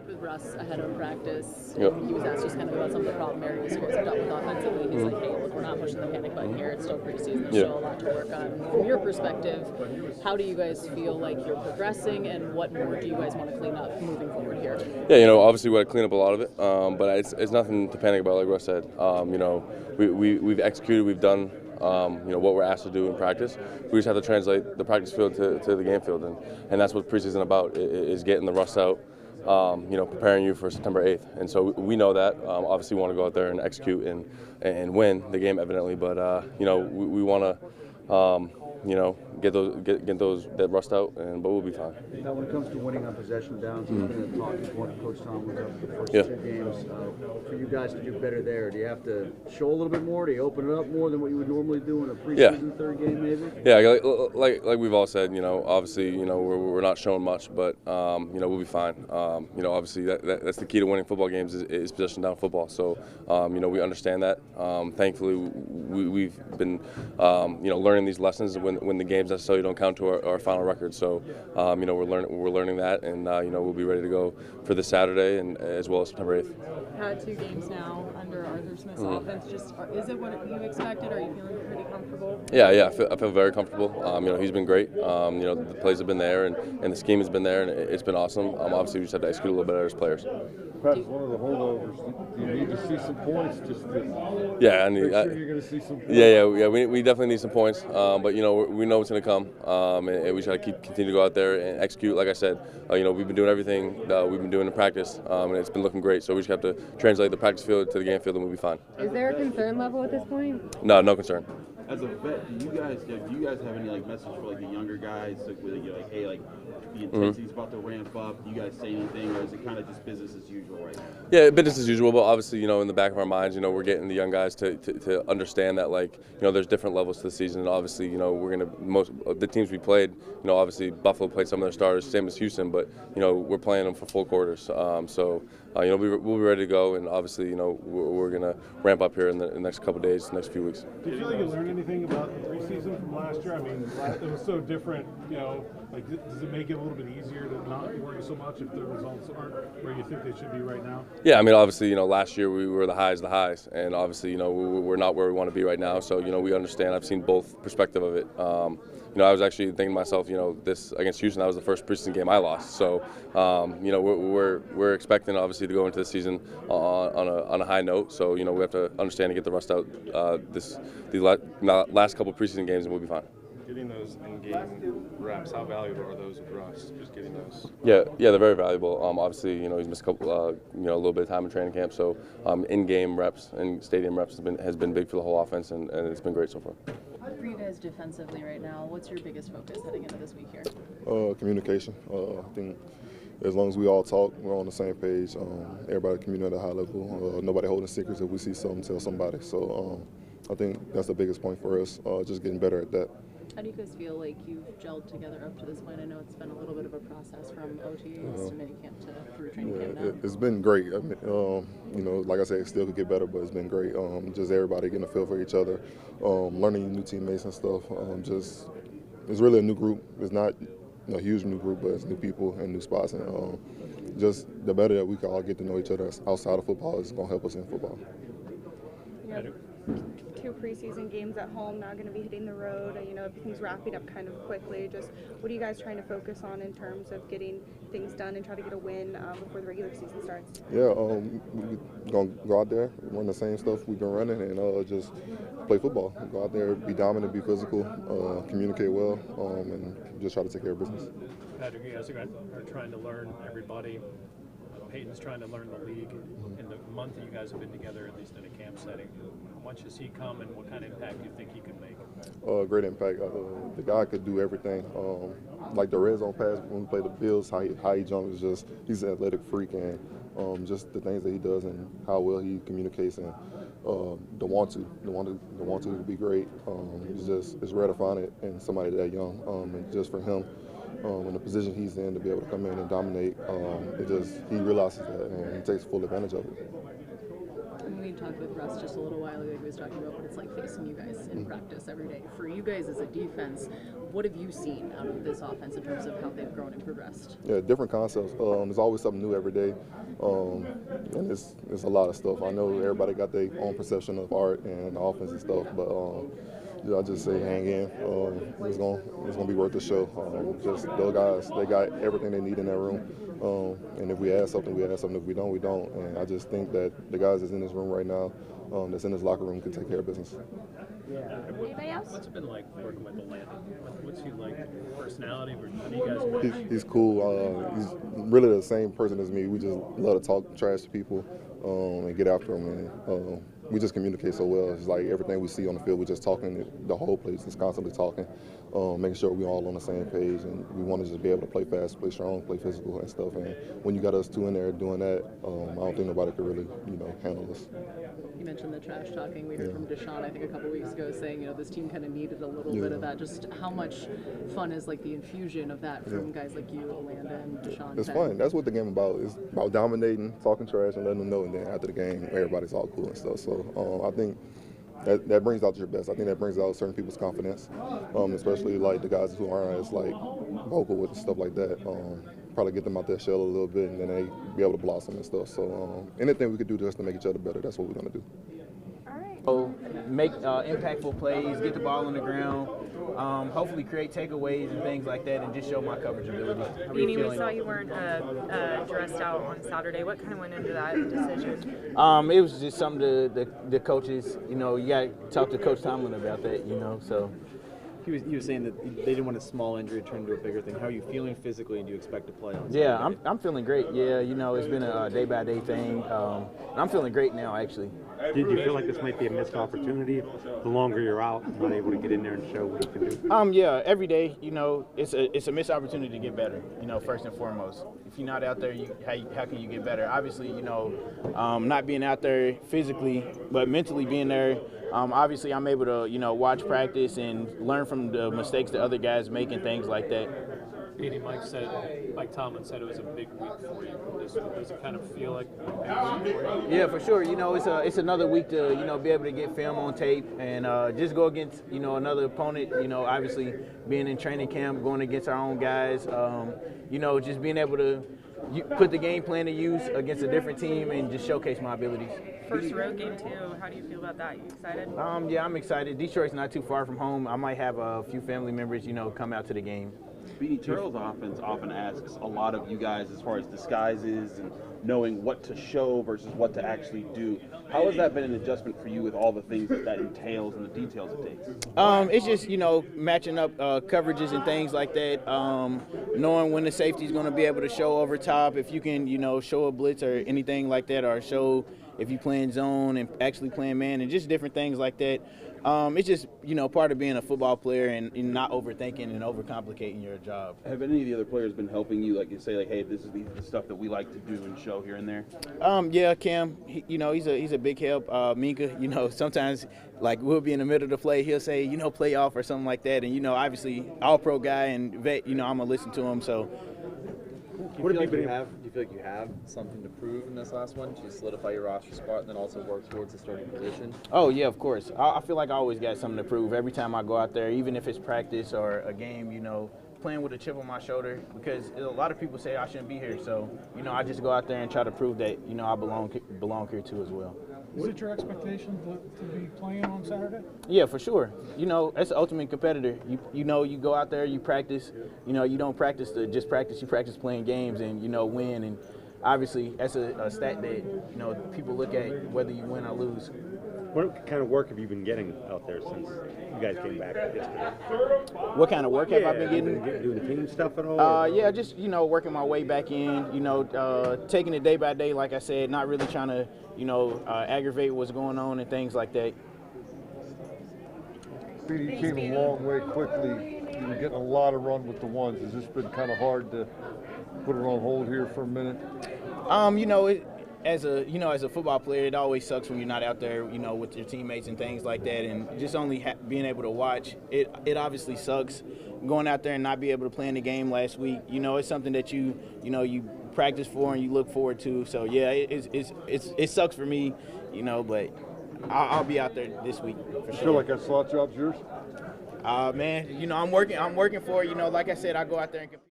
talked with Russ ahead of practice. Yep. He was asked just kind of about some of the problem areas you guys have dealt with offensively. He's like, hey, look, we're not pushing the panic button here. It's still preseason. There's still a lot to work on. From your perspective, how do you guys feel like you're progressing, and what more do you guys want to clean up moving forward here? Yeah, obviously we got to clean up a lot of it, but it's nothing to panic about, like Russ said. We've executed, we've done what we're asked to do in practice. We just have to translate the practice field to the game field, and that's what preseason about, is getting the rust out, preparing you for September 8th. And so we know that. Obviously we want to go out there and execute and win the game, evidently, but we want to get that rust out, but we'll be fine. Now, when it comes to winning on possession downs, it's been a talking point. Coach Tomlin's up for the first 2 games. For you guys to do better there, do you have to show a little bit more? Do you open it up more than what you would normally do in a preseason third game, maybe? Yeah, like we've all said, obviously, we're not showing much, but we'll be fine. Obviously that's the key to winning football games is possession down football. So we understand that. Thankfully, we've been learning these lessons when the games necessarily don't count to our final record. So we're learning that, and we'll be ready to go for this Saturday and as well as September 8th. Had 2 games now under Arthur Smith's offense. Is it what you expected? Are you feeling pretty comfortable? Yeah, I feel very comfortable. He's been great. The plays have been there, and the scheme has been there, and it's been awesome. Obviously, we just have to execute a little better as players. Perhaps one of the holdovers. Do you need to see some points just to yeah, make sure you're going to see some points? Yeah. We definitely need some points, but we know it's going to come, and we try to continue to go out there and execute. Like I said, we've been doing everything we've been doing in practice, and it's been looking great. So we just have to translate the practice field to the game field, and we'll be fine. Is there a concern level at this point? No concern. As a vet, do you guys have any message for the younger guys? Hey, the intensity's about to ramp up. Do you guys say anything, or is it kind of just business as usual right now? Yeah, business as usual, but obviously, in the back of our minds, we're getting the young guys to understand that, there's different levels to the season. And obviously, we're gonna most the teams we played. Obviously Buffalo played some of their starters, same as Houston, but we're playing them for full quarters. We'll be ready to go, and obviously, we're gonna ramp up here in the next couple of days, next few weeks. Do you feel like you learned anything about the preseason from last year? I mean, it was so different. Does it make it a little bit easier to not worry so much if the results aren't where you think they should be right now? Yeah, I mean, obviously, last year we were the highs, and obviously, we're not where we want to be right now. So, we understand. I've seen both perspective of it. I was actually thinking to myself, this against Houston, that was the first preseason game I lost. So, we're expecting obviously to go into the season on a high note. So, we have to understand and get the rust out the last couple preseason games, and we'll be fine. Getting those in-game reps, how valuable are those with Russ? Just getting those. Yeah, they're very valuable. Obviously, he's missed a couple, a little bit of time in training camp. So, in-game reps and stadium reps has been big for the whole offense, and it's been great so far. For you guys defensively right now, what's your biggest focus heading into this week here? Communication. I think as long as we all talk, we're on the same page. Everybody communicate at a high level. Nobody holding secrets. If we see something, tell somebody. So I think that's the biggest point for us. Just getting better at that. How do you guys feel like you've gelled together up to this point? I know it's been a little bit of a process from OTAs to minicamp to through training camp now. It's been great. I mean, like I said, it still could get better, but it's been great. Just everybody getting a feel for each other, learning new teammates and stuff. It's really a new group. It's not a huge new group, but it's new people and new spots. And just the better that we can all get to know each other outside of football is going to help us in football. Yeah. 2 preseason games at home, now going to be hitting the road. Everything's wrapping up kind of quickly. Just what are you guys trying to focus on in terms of getting things done and try to get a win before the regular season starts? Yeah, we're going to go out there, run the same stuff we've been running, and just play football. Go out there, be dominant, be physical, communicate well, and just try to take care of business. Patrick, you guys are trying to learn everybody. Peyton's trying to learn the league. In the month that you guys have been together, at least in a camp setting, how much has he come, and what kind of impact do you think he could make? Great impact. The guy could do everything. Like the red zone pass when we play the Bills, how he jumps is just, he's an athletic freak, and just the things that he does and how well he communicates, and the want to be great. It's rare to find it in somebody that young, and just for him. In the position he's in, to be able to come in and dominate, he realizes that, and he takes full advantage of it. We talked with Russ just a little while ago. He was talking about what it's like facing you guys in practice every day. For you guys as a defense, what have you seen out of this offense in terms of how they've grown and progressed? Yeah, different concepts. There's always something new every day, and it's a lot of stuff. I know everybody got their own perception of art and offense and stuff, but yeah, I just say hang in. It's gonna be worth the show. Just those guys, they got everything they need in that room. And if we add something, we add something. If we don't, we don't. And I just think that the guys that's in this room right now, that's in this locker room, can take care of business. Anybody else? What's it been like working with Landon? What's he like? Personality? How do you guys work? He's cool. He's really the same person as me. We just love to talk trash to people and get after them. And we just communicate so well. It's like everything we see on the field, we're just talking. The whole place is constantly talking, making sure we're all on the same page. And we want to just be able to play fast, play strong, play physical and stuff. And when you got us two in there doing that, I don't think nobody could really, handle us. You mentioned the trash talking. We heard from Deshaun, I think, a couple weeks ago, saying, this team kind of needed a little bit of that. Just how much fun is like the infusion of that from guys like you, Landon, Deshaun? It's fun. That's what the game about. It's about dominating, talking trash, and letting them know. And then after the game, everybody's all cool and stuff. So I think that brings out your best. I think that brings out certain people's confidence, especially like the guys who aren't as like vocal with stuff like that. Probably get them out their shell a little bit, and then they be able to blossom and stuff. So anything we could do just to make each other better, that's what we're gonna do. So make impactful plays, get the ball on the ground, hopefully create takeaways and things like that, and just show my coverage ability. Beanie, we saw you weren't dressed out on Saturday. What kind of went into that decision? It was just something the coaches, you got to talk to Coach Tomlin about that, so. He was saying that they didn't want a small injury to turn into a bigger thing. How are you feeling physically, and do you expect to play on Saturday? Yeah, I'm feeling great. Yeah, it's been a day-by-day thing. I'm feeling great now, actually. Did you feel like this might be a missed opportunity? The longer you're out, not able to get in there and show what you can do? Yeah, every day, it's a missed opportunity to get better, first and foremost. If you're not out there, how can you get better? Obviously, not being out there physically, but mentally being there, obviously I'm able to, watch practice and learn from the mistakes that other guys make and things like that. Beanie, Mike Tomlin said it was a big week for you. Does it kind of feel like a big week for you? Yeah, for sure. It's another week to, be able to get film on tape and just go against, another opponent, obviously being in training camp, going against our own guys, just being able to put the game plan to use against a different team and just showcase my abilities. First road game too. How do you feel about that? You excited? Yeah, I'm excited. Detroit's not too far from home. I might have a few family members, come out to the game. Beanie, Turtle's offense often asks a lot of you guys as far as disguises and knowing what to show versus what to actually do. How has that been an adjustment for you with all the things that entails and the details it takes? It's just, matching up coverages and things like that, knowing when the safety's going to be able to show over top, if you can, show a blitz or anything like that, or show if you're playing zone and actually playing man, and just different things like that. It's just, part of being a football player and not overthinking and overcomplicating your job. Have any of the other players been helping you, like you say, like, hey, this is the stuff that we like to do and show here and there? Yeah, Cam, he's a big help. Minka, sometimes, like, we'll be in the middle of the play, he'll say, play off or something like that. And, obviously, all-pro guy and vet, I'm going to listen to him, so. Do you feel like you have something to prove in this last one to solidify your roster spot and then also work towards the starting position? Oh, yeah, of course. I feel like I always got something to prove every time I go out there, even if it's practice or a game, playing with a chip on my shoulder, because a lot of people say I shouldn't be here. So, I just go out there and try to prove that, I belong here too as well. Is it your expectation to be playing on Saturday? Yeah, for sure. As the ultimate competitor, you go out there, you practice. You don't practice to just practice. You practice playing games and, win. And obviously, that's a stat that, people look at whether you win or lose. What kind of work have you been getting out there since you guys came back yesterday? What kind of work have I been getting? Doing the team stuff at all? Yeah, just, working my way back in, taking it day by day, like I said, not really trying to, aggravate what's going on and things like that. Beanie came a long way quickly. You were getting a lot of run with the ones. Has this been kind of hard to put it on hold here for a minute? as a football player, it always sucks when you're not out there, with your teammates and things like that. And just only being able to watch, it obviously sucks. Going out there and not be able to play in the game last week, it's something that you practice for and you look forward to. So yeah, it sucks for me, but I'll be out there this week for You sure. feel like that slot job's yours? Man, I'm working for it. Like I said, I go out there and compete.